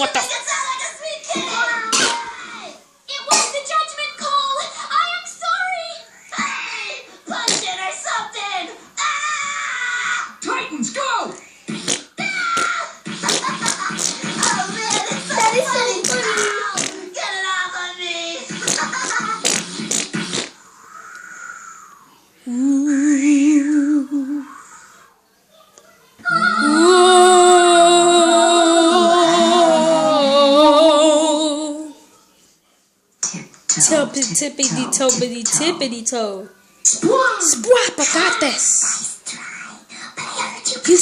What the? It was the judgment call. I am sorry. Hey, punch it or something. Ah! Titans, go! Oh man, it's so funny. Get it off of me. Tippity toppity tippity toe. Swap, I got this. You